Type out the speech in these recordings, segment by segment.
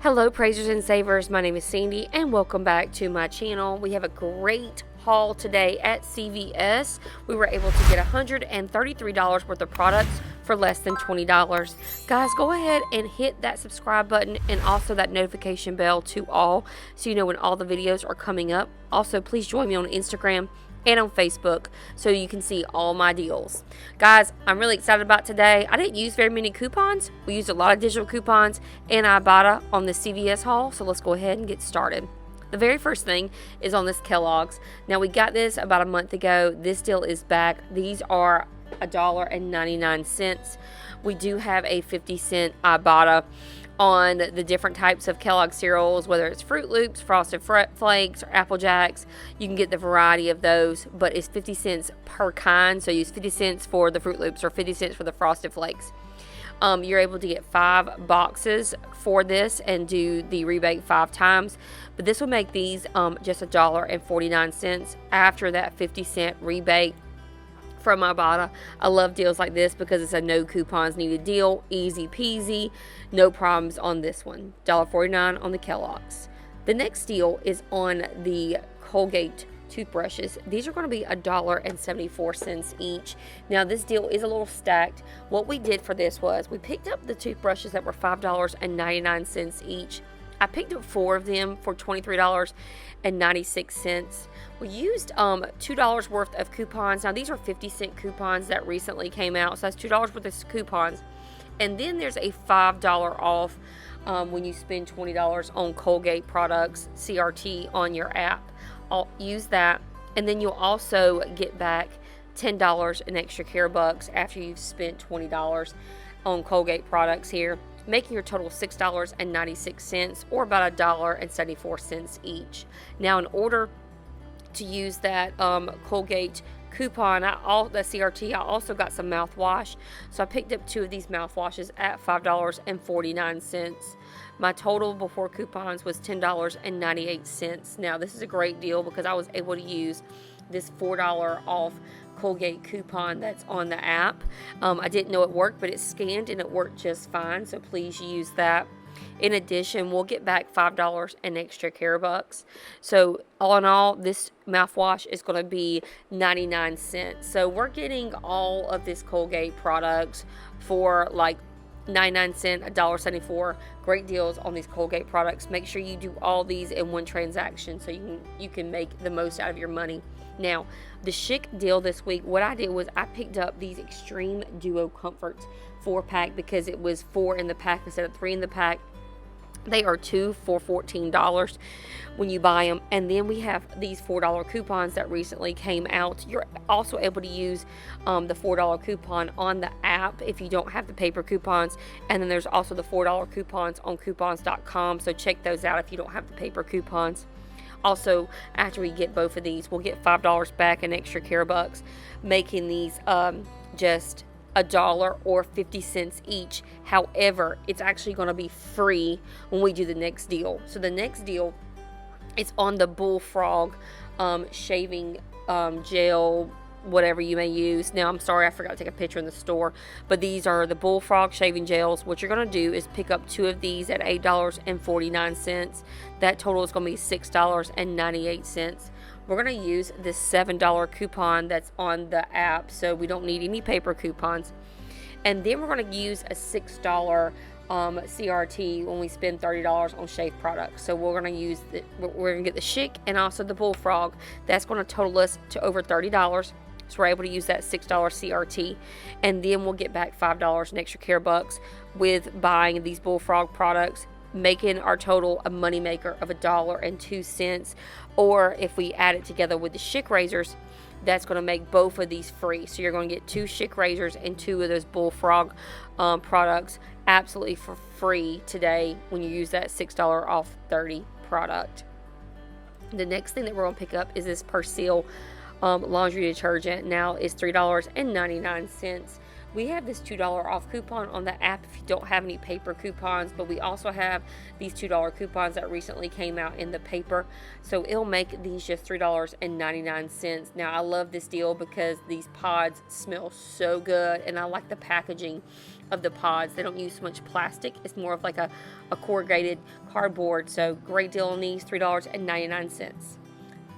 Hello praisers and savers, my name is Sandy and welcome back to my channel. We have a great haul today at CVS. We were able to get $133 worth of products for less than $20. Guys, go ahead and hit that subscribe button and also that notification bell to all so you know when all the videos are coming up. Also, please join me on Instagram and on Facebook so you can see all my deals. Guys, I'm really excited about today. I didn't use very many coupons. We used a lot of digital coupons and Ibotta on the CVS Haul, so let's go ahead and get started. The very first thing is on this Kellogg's. Now, we got this about a month ago. This deal is back. These are $1.99. We do have a 50-cent Ibotta on the different types of Kellogg cereals, whether it's Fruit Loops, Frosted Flakes, or Apple Jacks. You can get the variety of those, but it's 50 cents per kind. So use 50 cents for the Fruit Loops or 50 cents for the Frosted Flakes. You're able to get 5 boxes for this and do the rebate 5 times. But this will make these just $1.49 after that 50-cent rebate from Ibotta. I love deals like this because it's a no coupons needed deal. Easy peasy, no problems on this one. $1.49 on the Kellogg's. The next deal is on the Colgate toothbrushes. These are going to be $1.74 each. Now, this deal is a little stacked. What we did for this was we picked up the toothbrushes that were $5.99 each. I picked up 4 of them for $23.96. We used $2 worth of coupons. Now, these are 50-cent coupons that recently came out. So that's $2 worth of coupons. And then there's a $5 off when you spend $20 on Colgate products, CRT, on your app. I'll use that. And then you'll also get back $10 in extra care bucks after you've spent $20 on Colgate products here, making your total $6.96 or about $1.74 each. Now, in order to use that Colgate coupon, the CRT, I also got some mouthwash. So I picked up 2 of these mouthwashes at $5.49. My total before coupons was $10.98. Now, this is a great deal because I was able to use this $4 off Colgate coupon that's on the app. I didn't know it worked, but it scanned and it worked just fine, so please use that. In addition, we'll get back $5 in extra care bucks. So all in all, this mouthwash is going to be 99 cents. So we're getting all of this Colgate products for like 99 cents, $1.74. Great deals on these Colgate products. Make sure you do all these in one transaction so you can make the most out of your money. Now, the Chic deal this week, what I did was I picked up these Extreme Duo Comforts 4-pack because it was 4 in the pack instead of 3 in the pack. They are 2 for $14 when you buy them. And then we have these $4 coupons that recently came out. You're also able to use the $4 coupon on the app if you don't have the paper coupons. And then there's also the $4 coupons on coupons.com. So check those out if you don't have the paper coupons. Also, after we get both of these, we'll get $5 back in extra care bucks, making these just $1 or 50 cents each. However, it's actually going to be free when we do the next deal. So the next deal is on the Bullfrog shaving gel, whatever you may use. Now, I'm sorry, I forgot to take a picture in the store, but these are the Bullfrog shaving gels. What you're going to do is pick up 2 of these at $8.49. That total is going to be $6.98. We're going to use this $7 coupon that's on the app, so we don't need any paper coupons. And then we're going to use a $6 CRT when we spend $30 on shave products. So we're going to get the Chic and also the Bullfrog. That's going to total us to over $30. So we're able to use that $6 CRT, and then we'll get back $5 in extra care bucks with buying these Bullfrog products, making our total a moneymaker of $1.02. Or if we add it together with the Chic razors, that's going to make both of these free. So you're going to get 2 Chic razors and 2 of those Bullfrog products absolutely for free today when you use that $6 off 30 product. The next thing that we're going to pick up is this Persil laundry detergent. Now is $3.99. We have this $2 off coupon on the app if you don't have any paper coupons, but we also have these $2 coupons that recently came out in the paper. So it'll make these just $3.99. Now, I love this deal because these pods smell so good, and I like the packaging of the pods. They don't use so much plastic. It's more of like a corrugated cardboard. So great deal on these, $3.99.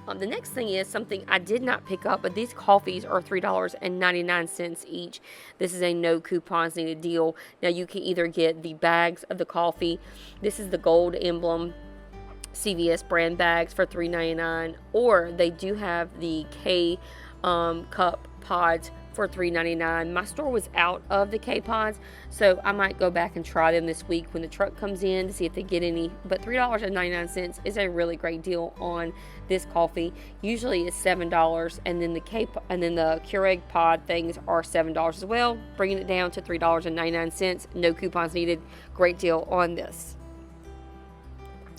The next thing is something I did not pick up, but these coffees are $3.99 each. This is a no coupons needed deal. Now you can either get the bags of the coffee. This is the gold emblem CVS brand bags for $3.99, or they do have the K cup pods for $3.99. My store was out of the K-Pods, so I might go back and try them this week when the truck comes in to see if they get any. But $3.99 is a really great deal on this coffee. Usually it's $7, and then the Keurig pod things are $7 as well, bringing it down to $3.99. No coupons needed. Great deal on this.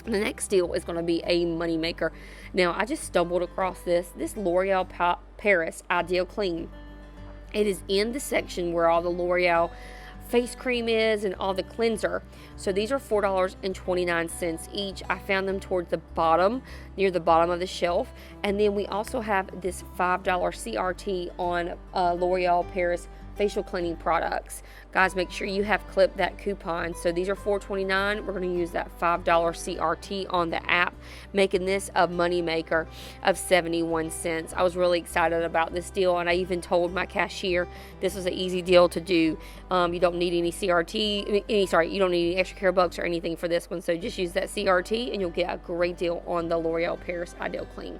The next deal is going to be a moneymaker. Now, I just stumbled across this L'Oreal Paris Ideal Clean. It is in the section where all the L'Oreal face cream is and all the cleanser. So these are $4.29 each. I found them towards the bottom, near the bottom of the shelf. And then we also have this $5 CRT on L'Oreal Paris facial cleaning products. Guys, make sure you have clipped that coupon. So these are $4.29. We're going to use that $5 CRT on the app, making this a money maker of 71 cents. I was really excited about this deal, and I even told my cashier this was an easy deal to do. You don't need any you don't need any extra care bucks or anything for this one. So just use that CRT and you'll get a great deal on the L'Oreal Paris Ideal Clean.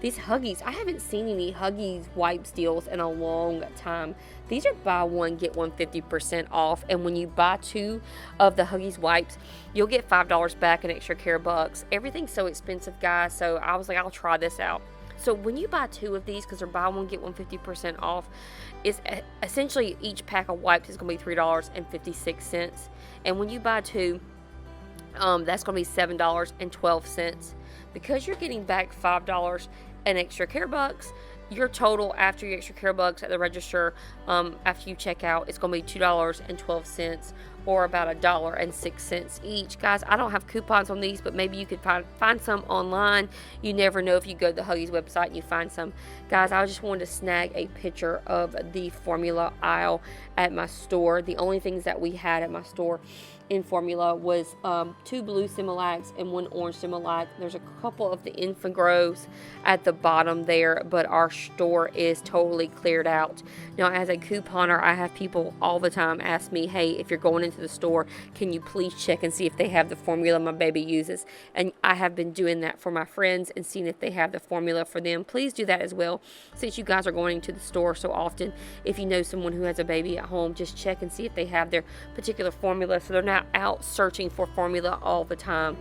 These Huggies, I haven't seen any Huggies Wipes deals in a long time. These are buy one, get one 50% off. And when you buy two of the Huggies Wipes, you'll get $5 back in extra care bucks. Everything's so expensive, guys, so I was like, I'll try this out. So when you buy two of these, because they're buy one, get one 50% off, it's essentially each pack of wipes is going to be $3.56. And when you buy two, that's going to be $7.12. Because you're getting back $5 in extra care bucks, your total after your extra care bucks at the register, after you check out, it's going to be $2.12, or about $1.06 each. Guys, I don't have coupons on these, but maybe you could find some online. You never know if you go to the Huggies website and you find some. Guys, I just wanted to snag a picture of the formula aisle at my store. The only things that we had at my store in formula was 2 blue Similacs and 1 orange Similac. There's a couple of the Infagrows at the bottom there, but our store is totally cleared out. Now, as a couponer, I have people all the time ask me, hey, if you're going into the store, can you please check and see if they have the formula my baby uses? And I have been doing that for my friends and seeing if they have the formula for them. Please do that as well. Since you guys are going to the store so often, if you know someone who has a baby at home, just check and see if they have their particular formula so they're not out searching for formula all the time.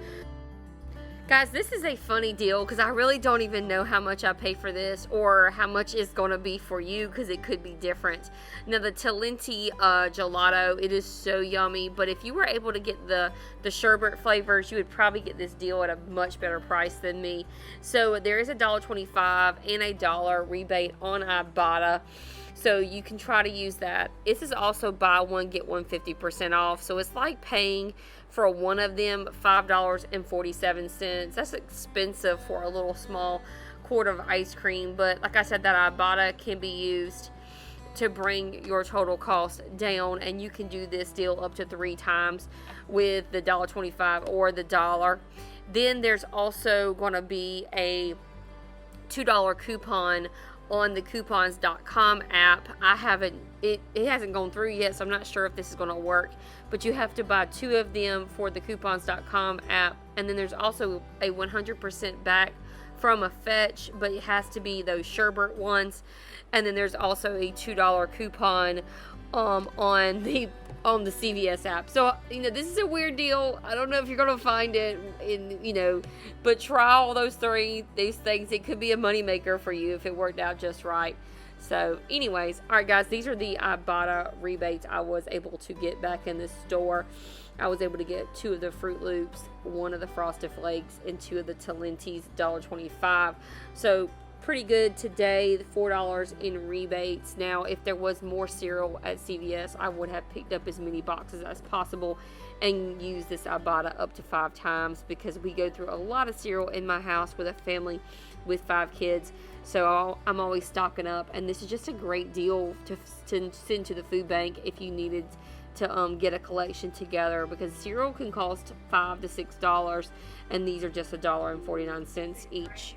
Guys, this is a funny deal because I really don't even know how much I pay for this or how much it's going to be for you, because it could be different. Now, the Talenti gelato, it is so yummy, but if you were able to get the sherbet flavors, you would probably get this deal at a much better price than me. So there is a $1.25 and a $1 rebate on Ibotta. So you can try to use that. This is also buy one, get one 50% off. So it's like paying for one of them $5.47. That's expensive for a little small quart of ice cream. But like I said, that Ibotta can be used to bring your total cost down. And you can do this deal up to 3 times with the $1.25 or the $1. Then there's also going to be a $2 coupon on the coupons.com app. It hasn't gone through yet, so I'm not sure if this is going to work, but you have to buy 2 of them for the coupons.com app. And then there's also a 100% back from a fetch, but it has to be those sherbet ones. And then there's also a $2 coupon on the CVS app. So, this is a weird deal. I don't know if you're going to find it but try all these things. It could be a moneymaker for you if it worked out just right. So anyways, all right, guys, these are the Ibotta rebates I was able to get back in the store. I was able to get 2 of the Fruit Loops, 1 of the Frosted Flakes, and 2 of the Talenti's $1.25. So pretty good today, the $4 in rebates. Now, if there was more cereal at CVS, I would have picked up as many boxes as possible and used this Ibotta up to 5 times, because we go through a lot of cereal in my house with a family with 5 kids. So I'm always stocking up, and this is just a great deal to send to the food bank if you needed to get a collection together, because cereal can cost $5 to $6, and these are just $1.49 each.